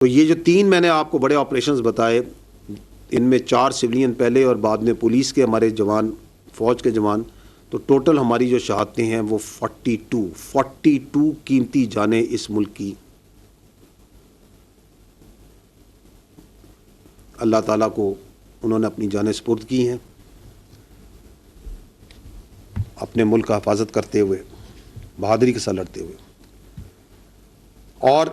تو یہ جو 3 میں نے آپ کو بڑے آپریشنز بتائے، ان میں 4 سویلین پہلے اور بعد میں پولیس کے ہمارے جوان، فوج کے جوان، تو ٹوٹل ہماری جو شہادتیں ہیں وہ 42 قیمتی جانیں اس ملک کی اللہ تعالیٰ کو انہوں نے اپنی جانیں سپرد کی ہیں، اپنے ملک کا حفاظت کرتے ہوئے، بہادری کے ساتھ لڑتے ہوئے. اور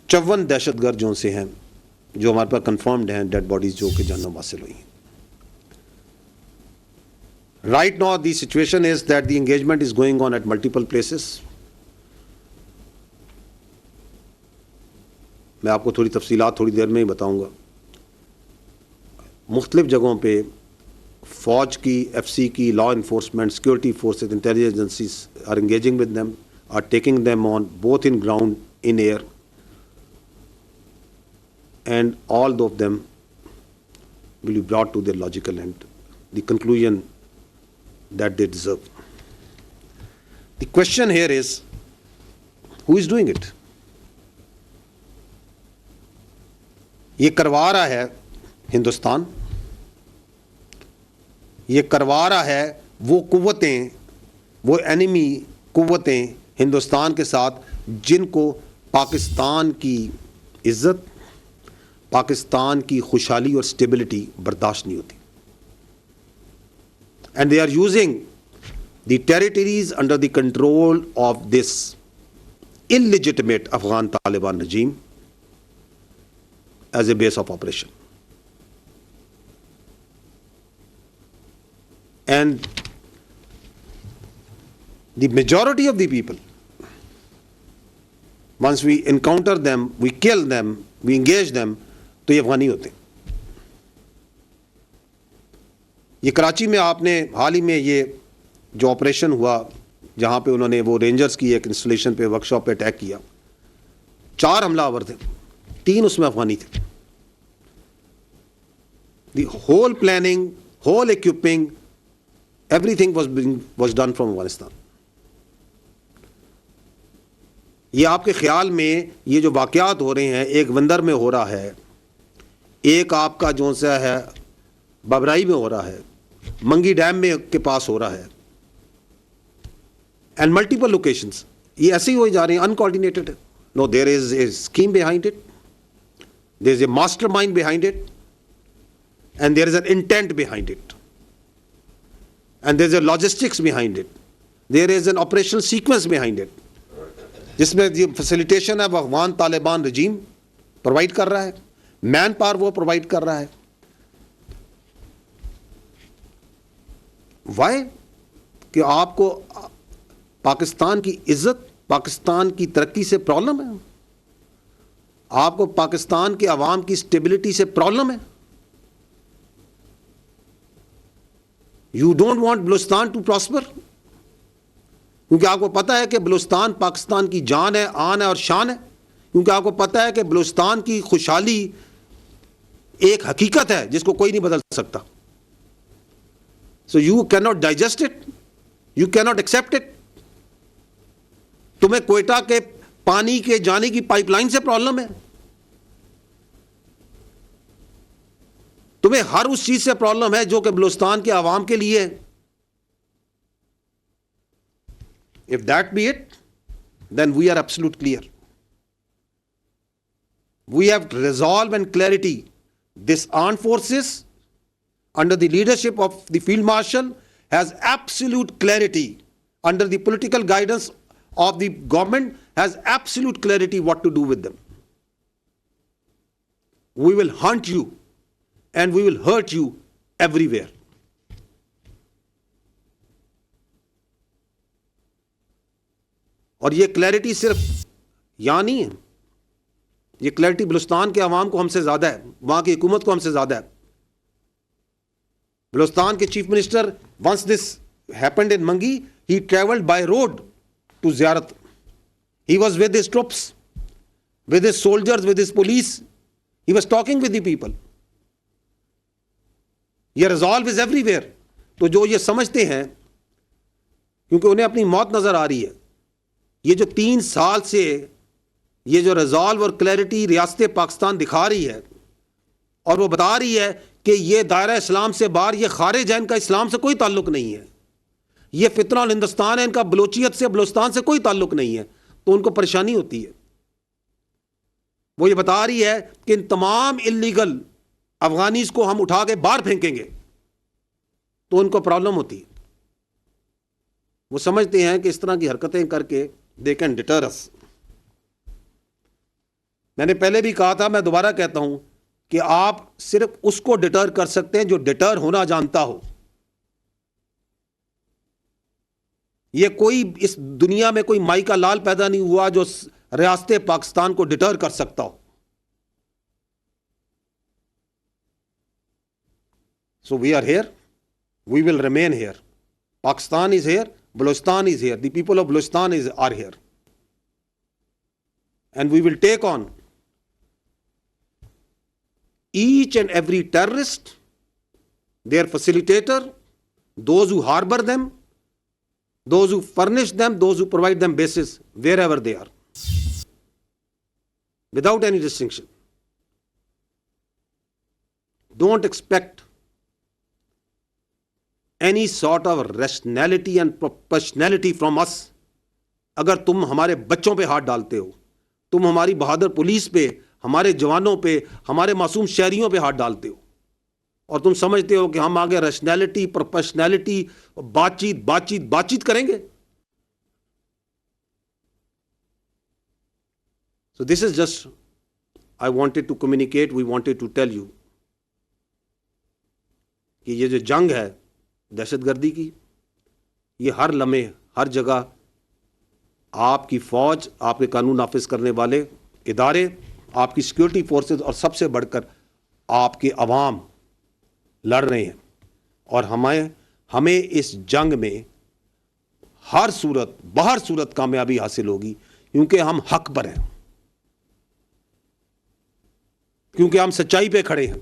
54 دہشت گرد جو سے ہیں جو ہمارے پاس کنفرمڈ ہیں، ڈیڈ باڈیز جو کہ جہنم حاصل ہوئی ہیں. Right now the situation is that the engagement is going on at multiple places. میں آپ کو تھوڑی تفصیلات تھوڑی دیر میں ہی بتاؤں گا. مختلف جگہوں پہ فوج کی، ایف سی کی، law enforcement, security forces, intelligence agencies are engaging with them, are taking them on both in ground, in air, and all of them will be brought to their logical end, the conclusion that they deserve. The question here is, who is doing it? یہ کروا رہا ہے ہندوستان، یہ کروا رہا ہے وہ قوتیں، وہ اینیمی قوتیں ہندوستان کے ساتھ جن کو پاکستان کی عزت، پاکستان کی خوشحالی اور اسٹیبلٹی برداشت نہیں ہوتی. And they are using the territories under the control of this illegitimate Afghan Taliban regime as a base of operation. And the majority of the people, once we encounter them, we kill them, we engage them, تو یہ افغانی ہوتے ہیں. یہ کراچی میں آپ نے حال ہی میں یہ جو آپریشن ہوا جہاں پہ انہوں نے وہ رینجرز کی ایک انسٹالیشن پہ، ورک شاپ پہ اٹیک کیا، 4 حملہ آور تھے، 3 اس میں افغانی تھے. The whole planning, whole equipping, everything was done from Afghanistan. یہ آپ کے خیال میں یہ جو واقعات ہو رہے ہیں، ایک وندر میں ہو رہا ہے، ایک آپ کا جو سا ہے ببرائی میں ہو رہا ہے، منگی ڈیم میں کے پاس ہو رہا ہے، اینڈ ملٹیپل لوکیشنز، یہ ایسے ہی ہوئی جا رہے ہیں، uncoordinated. No, there is a scheme behind it, there is a mastermind behind it, and there is an intent behind it, and there is a logistics behind it, there is an operational sequence behind it, جس میں یہ facilitation ہے وہ افغان طالبان رجیم provide کر رہا ہے، man power وہ provide کر رہا ہے. وائی؟ کہ آپ کو پاکستان کی عزت، پاکستان کی ترقی سے پرابلم ہے، آپ کو پاکستان کے عوام کی اسٹیبلٹی سے پرابلم ہے. You don't want Balochistan to prosper, کیونکہ آپ کو پتہ ہے کہ بلوچستان پاکستان کی جان ہے، آن ہے اور شان ہے، کیونکہ آپ کو پتہ ہے کہ بلوچستان کی خوشحالی ایک حقیقت ہے جس کو کوئی نہیں بدل سکتا. So you cannot digest it, you cannot accept it. تمہیں کوئٹہ کے پانی کے جانے کی پائپ لائن سے پرابلم ہے، تمہیں ہر اس چیز سے پرابلم ہے جو کہ بلوچستان کے عوام کے لیے. If that be it, then we are absolute clear. We have resolve and clarity. This armed forces under the leadership of the Field Marshal has absolute clarity, under the political guidance of the government has absolute clarity what to do with them. We will hunt you and we will hurt you everywhere. اور یہ clarity صرف یہاں نہیں ہے، یہ clarity Balochistan کے عوام کو ہم سے زیادہ ہے، وہاں کی حکومت کو ہم سے زیادہ ہے. بلوچستان کے chief minister once this happened in Mangi, he traveled by road to زیارت. He was with his troops, with his soldiers, with his police. He was talking with the people. یہ resolve is everywhere. تو جو یہ سمجھتے ہیں کیونکہ انہیں اپنی موت نظر آ رہی ہے، یہ جو 3 سال سے یہ جو ریزالو اور کلیئرٹی ریاست پاکستان دکھا رہی ہے اور وہ بتا رہی ہے کہ یہ دائرہ اسلام سے باہر، یہ خارج ہے، ان کا اسلام سے کوئی تعلق نہیں ہے، یہ فتنہ الہندوستان ہے، ان کا بلوچیت سے، بلوچستان سے کوئی تعلق نہیں ہے، تو ان کو پریشانی ہوتی ہے۔ وہ یہ بتا رہی ہے کہ ان تمام اللیگل افغانیز کو ہم اٹھا کے باہر پھینکیں گے، تو ان کو پرابلم ہوتی ہے۔ وہ سمجھتے ہیں کہ اس طرح کی حرکتیں کر کے دے کین ڈیٹر اس۔ میں نے پہلے بھی کہا تھا، میں دوبارہ کہتا ہوں کہ آپ صرف اس کو ڈیٹر کر سکتے ہیں جو ڈیٹر ہونا جانتا ہو۔ یہ کوئی اس دنیا میں کوئی مائی کا لال پیدا نہیں ہوا جو ریاست پاکستان کو ڈیٹر کر سکتا ہو۔ So we are here, we will remain here. Pakistan is here, Balochistan is here, the people of Balochistan are here. And we will take on each and every terrorist, their facilitator, those who harbor them, those who furnish them, those who provide them bases, wherever they are, without any distinction. Don't expect any sort of rationality and proportionality from us. اگر تم ہمارے بچوں پہ ہاتھ ڈالتے ہو، تم ہماری بہادر police پہ، ہمارے جوانوں پہ، ہمارے معصوم شہریوں پہ ہاتھ ڈالتے ہو، اور تم سمجھتے ہو کہ ہم آگے ریشنلٹی، پروپیشنلٹی، بات چیت کریں گے. So this is just, I wanted to communicate, we wanted to tell you کہ یہ جو جنگ ہے دہشت گردی کی، یہ ہر لمحے ہر جگہ آپ کی فوج، آپ کے قانون نافذ کرنے والے ادارے، آپ کی سیکورٹی فورسز اور سب سے بڑھ کر آپ کے عوام لڑ رہے ہیں. اور ہمیں اس جنگ میں ہر صورت کامیابی حاصل ہوگی، کیونکہ ہم حق پر ہیں، کیونکہ ہم سچائی پہ کھڑے ہیں،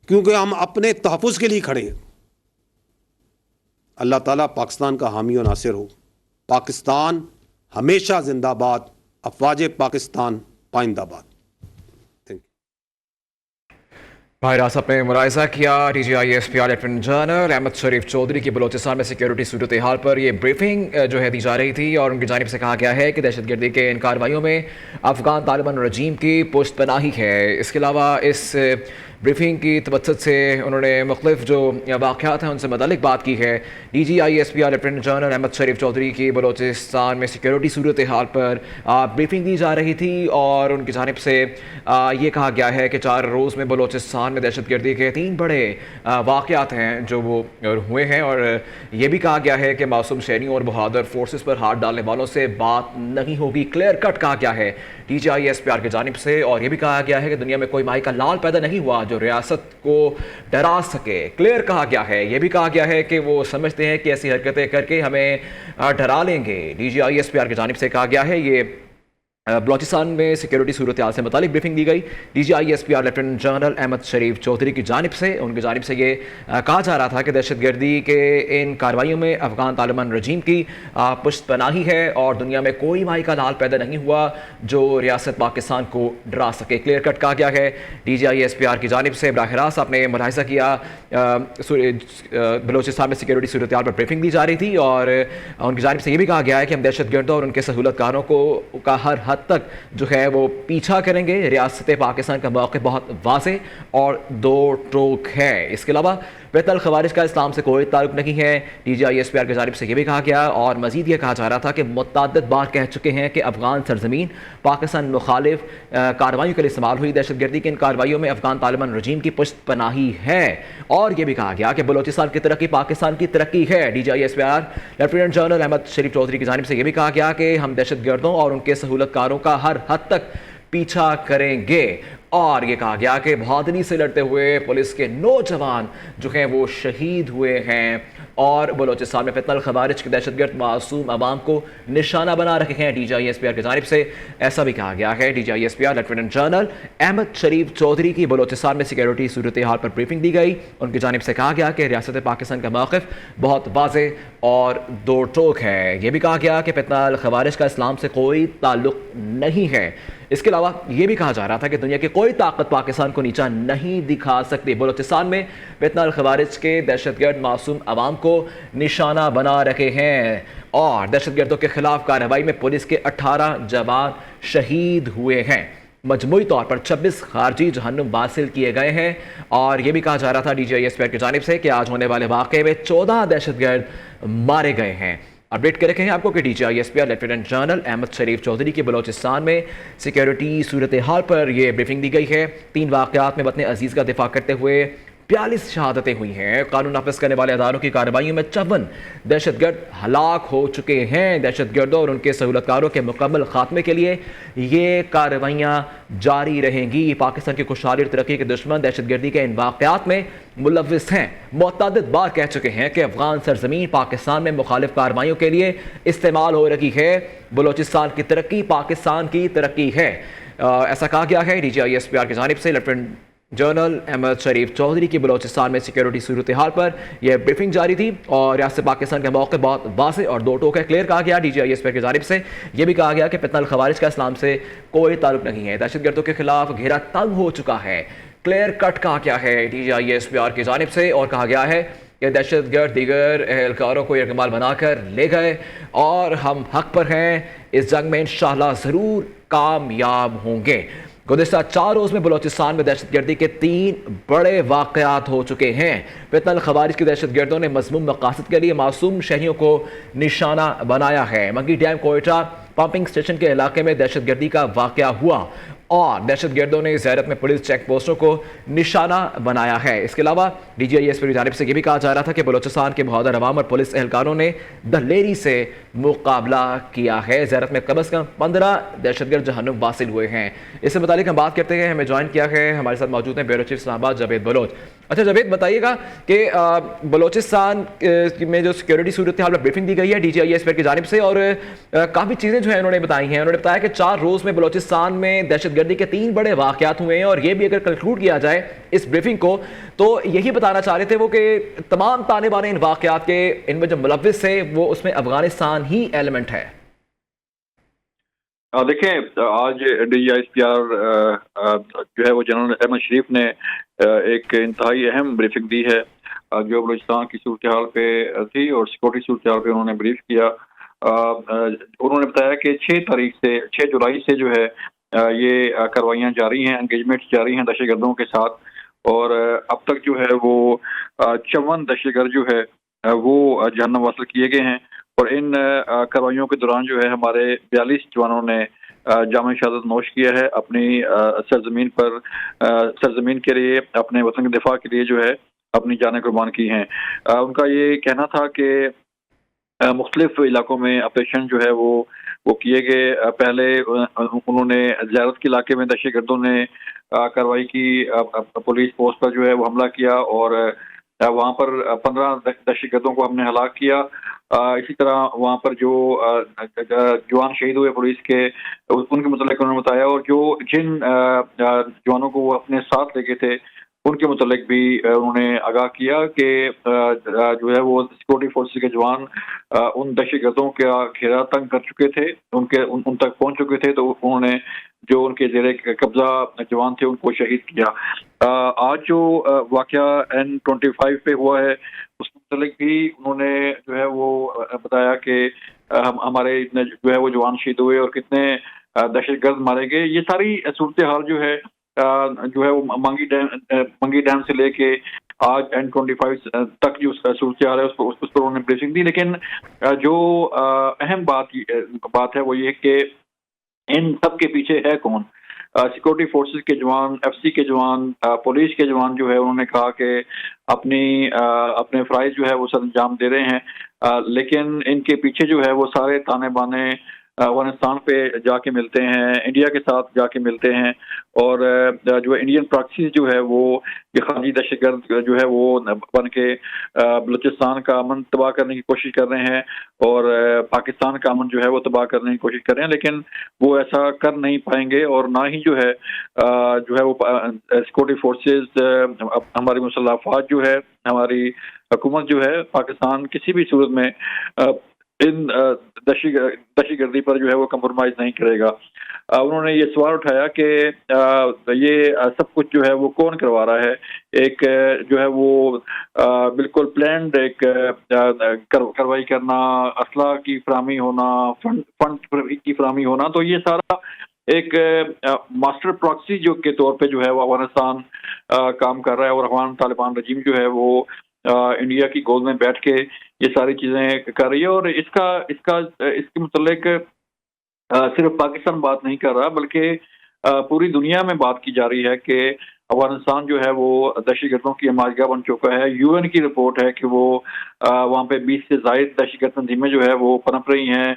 کیونکہ ہم اپنے تحفظ کے لیے کھڑے ہیں. اللہ تعالیٰ پاکستان کا حامی و ناصر ہو. پاکستان ہمیشہ زندہ باد. افواج پاکستان پائندہ باد. بھائی راست نے ملاحظہ کیا D G I S P R lieutenant general Ahmed Sharif Chaudhry کی بلوچستان میں سیکیورٹی صورتحال پر یہ بریفنگ جو ہے دی جا رہی تھی، اور ان کی جانب سے کہا گیا ہے کہ دہشت گردی کے ان کارروائیوں میں افغان طالبان رجیم کی پشت پناہی ہے. اس کے علاوہ اس بریفنگ کی توسط سے انہوں نے مختلف جو واقعات ہیں ان سے متعلق بات کی ہے. D G I S P R lieutenant general Ahmed Sharif Chaudhry کی بلوچستان میں سیکیورٹی صورتحال پر بریفنگ دی جا رہی تھی، اور ان کی جانب سے یہ کہا گیا ہے کہ 4 روز میں بلوچستان میں دہشت گردی کے 3 بڑے واقعات ہیں جو وہ ہوئے ہیں، اور یہ بھی کہا گیا ہے کہ معصوم شہریوں اور بہادر فورسز پر ہاتھ ڈالنے والوں سے بات نہیں ہوگی. کلیئر کٹ کہا گیا ہے D G I S P R کی جانب سے، اور یہ بھی کہا گیا ہے کہ دنیا میں کوئی مائی کا لال پیدا نہیں ہوا جو ریاست کو ڈرا سکے. کلیئر کہا گیا ہے، یہ بھی کہا گیا ہے کہ وہ سمجھتے ہیں کہ ایسی حرکتیں کر کے ہمیں ڈرا لیں گے. D G I S P R کی جانب سے کہا گیا ہے. یہ بلوچستان میں سیکیورٹی صورتحال سے متعلق بریفنگ دی گئی D G I S P R lieutenant general Ahmed Sharif Chaudhry کی جانب سے. ان کی جانب سے یہ کہا جا رہا تھا کہ دہشت گردی کے ان کارروائیوں میں افغان طالبان رجیم کی پشت پناہی ہے، اور دنیا میں کوئی مائی کا لال پیدا نہیں ہوا جو ریاست پاکستان کو ڈرا سکے. کلیئر کٹ کہا گیا ہے D G I S P R کی جانب سے. براہ راست آپ نے ملاحظہ کیا بلوچستان میں سیکیورٹی صورتحال پر بریفنگ دی جا رہی تھی، اور ان کی جانب سے یہ بھی کہا گیا ہے کہ ہم دہشت گردوں اور ان کے سہولت کاروں کا ہر حد تک جو ہے وہ پیچھا کریں گے. ریاست پاکستان کا موقع بہت واضح اور 2 ٹوک ہے. اس کے علاوہ بیت الخوارج کا اسلام سے کوئی تعلق نہیں ہے. D G I S P R کی جانب سے یہ بھی کہا گیا، اور مزید یہ کہا جا رہا تھا کہ متعدد بار کہہ چکے ہیں کہ افغان سرزمین پاکستان مخالف کارروائیوں کے لیے استعمال ہوئی. دہشت گردی کے ان کارروائیوں میں افغان طالبان رجیم کی پشت پناہی ہے، اور یہ بھی کہا گیا کہ بلوچستان کی ترقی پاکستان کی ترقی ہے. D G I S P R lieutenant general Ahmed Sharif Chaudhry کی جانب سے یہ بھی کہا گیا کہ ہم دہشت گردوں اور ان کے سہولت کاروں کا ہر حد تک پیچھا کریں گے. اور یہ کہا گیا کہ بہادری سے لڑتے ہوئے پولیس کے 9 جوان جو ہیں وہ شہید ہوئے ہیں. اور بلوچستان میں فتنہ الخوارج کے دہشت گرد معصوم عوام کو نشانہ بنا رکھے ہیں DGISPR کی جانب سے. ایسا بھی کہا گیا ہے. DGISPR lieutenant general Ahmed Sharif Chaudhry کی بلوچستان میں سیکیورٹی صورتحال پر بریفنگ دی گئی. ان کی جانب سے کہا گیا کہ ریاست پاکستان کا موقف بہت واضح اور دو ٹوک ہے. یہ بھی کہا گیا کہ فتنہ الخوارج کا اسلام سے کوئی تعلق نہیں ہے. اس کے علاوہ یہ بھی کہا جا رہا تھا کہ دنیا کی کوئی طاقت پاکستان کو نیچا نہیں دکھا سکتی. بلوچستان میں فتنہ الخوارج کے دہشت گرد معصوم عوام کو نشانہ بنا رکھے ہیں اور دہشت گردوں کے خلاف کارروائی میں پولیس کے 18 جوان شہید ہوئے ہیں. مجموعی طور پر 26 خارجی جہنم واصل کیے گئے ہیں. اور یہ بھی کہا جا رہا تھا DGISPR کی جانب سے کہ آج ہونے والے واقعے میں 14 دہشت گرد مارے گئے ہیں. اپڈیٹ کر رکھے ہیں آپ کو کہ DGISPR lieutenant general Ahmed Sharif Chaudhry کی بلوچستان میں سیکیورٹی صورتحال پر یہ بریفنگ دی گئی ہے. 3 واقعات میں وطن عزیز کا دفاع کرتے ہوئے 42 شہادتیں ہوئی ہیں. قانون نافذ کرنے والے اداروں کی کارروائیوں میں 54 دہشت گرد ہلاک ہو چکے ہیں. دہشت گردوں اور ان کے سہولت کاروں کے مکمل خاتمے کے لیے یہ کارروائیاں جاری رہیں گی. پاکستان کی خوشحالی اور ترقی کے دشمن دہشت گردی کے ان واقعات میں ملوث ہیں. متعدد بار کہہ چکے ہیں کہ افغان سرزمین پاکستان میں مخالف کارروائیوں کے لیے استعمال ہو رہی ہے. بلوچستان کی ترقی پاکستان کی ترقی ہے. ایسا کہا گیا ہے DGISPR کی جانب سے. لیفٹیننٹ جنرل احمد شریف چودھری کی بلوچستان میں سیکیورٹی صورتحال پر یہ بریفنگ جاری تھی اور ریاست پاکستان کا موقع بہت واضح اور دو ٹوک ہے. کلیئر کہا گیا DGISPR کی جانب سے. یہ بھی کہا گیا کہ فتنہ الخوارج کا اسلام سے کوئی تعلق نہیں ہے. دہشت گردوں کے خلاف گھیرا تنگ ہو چکا ہے. کلیئر کٹ کہا گیا ہے DGISPR کی جانب سے اور کہا گیا ہے کہ دہشت گرد دیگر اہلکاروں کو یرغمال بنا کر لے گئے اور ہم حق پر ہیں. اس جنگ میں انشاءاللہ ضرور کامیاب ہوں گے. گزشتہ 4 روز میں بلوچستان میں دہشت گردی کے 3 بڑے واقعات ہو چکے ہیں. فتنہ الخوارج کے دہشت گردوں نے مذموم مقاصد کے لیے معصوم شہریوں کو نشانہ بنایا ہے. منگی ڈیم کوئٹہ پمپنگ سٹیشن کے علاقے میں دہشت گردی کا واقعہ ہوا اور دہشت گردوں نے زیارت میں پولیس چیک پوسٹوں کو نشانہ بنایا ہے. اس کے علاوہ DGISPR کی جانب سے یہ بھی کہا جا رہا تھا کہ بلوچستان کے بہادر عوام اور پولیس اہلکاروں نے دلیری سے مقابلہ کیا ہے. زیارت میں کم از کم 15 دہشت گرد جہنم واصل ہوئے ہیں. اس سے متعلق ہم بات کرتے ہیں. ہمیں جوائن کیا ہے, ہمارے ساتھ موجود ہیں بیورو چیف اسلام آباد جاوید بلوچ. اچھا جاوید, بتائیے گا کہ بلوچستان میں جو سیکیورٹی صورتحال میں بریفنگ دی گئی ہے DGISPR کی جانب سے اور کافی چیزیں جو ہیں انہوں نے بتائی ہیں. انہوں نے بتایا کہ 4 روز میں بلوچستان میں دہشت گردی کے 3 بڑے واقعات ہوئے ہیں اور یہ بھی اگر کنکلوڈ کیا جائے اس بریفنگ کو تو یہی بتانا چاہ رہے تھے وہ کہ تمام تانے بانے ان واقعات کے ان میں جو ملوث ہے وہ اس میں افغانستان ہی ایلیمنٹ ہے. دیکھیں, آج DGISPR جو ہے وہ جنرل احمد شریف نے ایک انتہائی اہم بریفنگ دی ہے جو بلوچستان کی صورتحال پہ تھی اور سیکورٹی صورتحال پہ انہوں نے بریف کیا. انہوں نے بتایا کہ 6 جولائی سے جو ہے یہ کاروائیاں جاری ہیں, انگیجمنٹ جاری ہیں دہشت گردوں کے ساتھ اور اب تک جو ہے وہ 54 دہشت گرد جو ہے وہ جہنم واصل کیے گئے ہیں. اور ان کاروائیوں کے دوران جو ہے ہمارے 42 جوانوں نے جامع شہادت نوش کیا ہے. اپنی سرزمین کے لیے, اپنے وطن کے دفاع کے لیے جو ہے اپنی جانیں قربان کی ہیں. ان کا یہ کہنا تھا کہ مختلف علاقوں میں آپریشن جو ہے وہ کیے گئے. پہلے انہوں نے زیارت کے علاقے میں دہشت گردوں نے کارروائی کی, پولیس پوسٹ پر جو ہے وہ حملہ کیا اور وہاں پر 15 دہشت گردوں کو ہم نے ہلاک کیا. اسی طرح وہاں پر جو جوان شہید ہوئے پولیس کے ان کے متعلق انہوں نے بتایا اور جن جوانوں کو وہ اپنے ساتھ لے کے تھے ان کے متعلق بھی انہوں نے آگاہ کیا کہ جو ہے وہ سیکورٹی فورسز کے جوان ان دہشت گردوں کا گھیرا تنگ کر چکے تھے, ان تک پہنچ چکے تھے, تو انہوں نے جو ان کے زیر قبضہ جوان تھے ان کو شہید کیا. آج جو واقعہ N25 پہ ہوا ہے اس کے متعلق بھی انہوں نے جو ہے وہ بتایا کہ ہمارے جو ہے وہ جوان شہید ہوئے اور کتنے دہشت گرد مارے گئے. یہ ساری صورتحال جو ہے وہ منگی ڈیم سے لے کے آج N25 تک جو صورتحال ہے اس پر انہوں نے بریفنگ دی. لیکن جو اہم بات ہے وہ یہ کہ ان سب کے پیچھے ہے کون. سیکورٹی فورسز کے جوان, FC کے جوان, پولیس کے جوان جو ہے انہوں نے کہا کہ اپنے فرائض جو ہے وہ سر انجام دے رہے ہیں, لیکن ان کے پیچھے جو ہے وہ سارے تانے بانے افغانستان پہ جا کے ملتے ہیں, انڈیا کے ساتھ جا کے ملتے ہیں اور جو ہے انڈین پراکسیز جو ہے وہ یہ خارجی دہشت گرد جو ہے وہ بن کے بلوچستان کا امن تباہ کرنے کی کوشش کر رہے ہیں اور پاکستان کا امن جو ہے وہ تباہ کرنے کی کوشش کر رہے ہیں، لیکن وہ ایسا کر نہیں پائیں گے اور نہ ہی جو ہے وہ سیکورٹی فورسز، ہماری مسلح افواج جو ہے، ہماری حکومت جو ہے پاکستان کسی بھی صورت میں ان دہشت گردی پر جو ہے وہ کمپرومائز نہیں کرے گا۔ انہوں نے یہ سوال اٹھایا کہ یہ سب کچھ جو ہے وہ کون کروا رہا ہے، ایک جو ہے وہ بالکل پلانڈ ایک کارروائی کرنا، اسلحہ کی فراہمی ہونا، فنڈ کی فراہمی ہونا، تو یہ سارا ایک ماسٹر پراکسی جو کے طور پہ جو ہے وہ افغانستان کام کر رہا ہے، اور افغان طالبان رجیم جو ہے وہ انڈیا کی گود میں بیٹھ کے یہ ساری چیزیں کر رہی ہے، اور اس کے متعلق صرف پاکستان بات نہیں کر رہا بلکہ پوری دنیا میں بات کی جا رہی ہے کہ افغانستان جو ہے وہ دہشت گردوں کی ہمارگاہ بن چکا ہے۔ یو این کی رپورٹ ہے کہ وہ وہاں پہ 20 سے زائد دہشت گرد تنظیمیں جو ہے وہ پنپ رہی ہیں،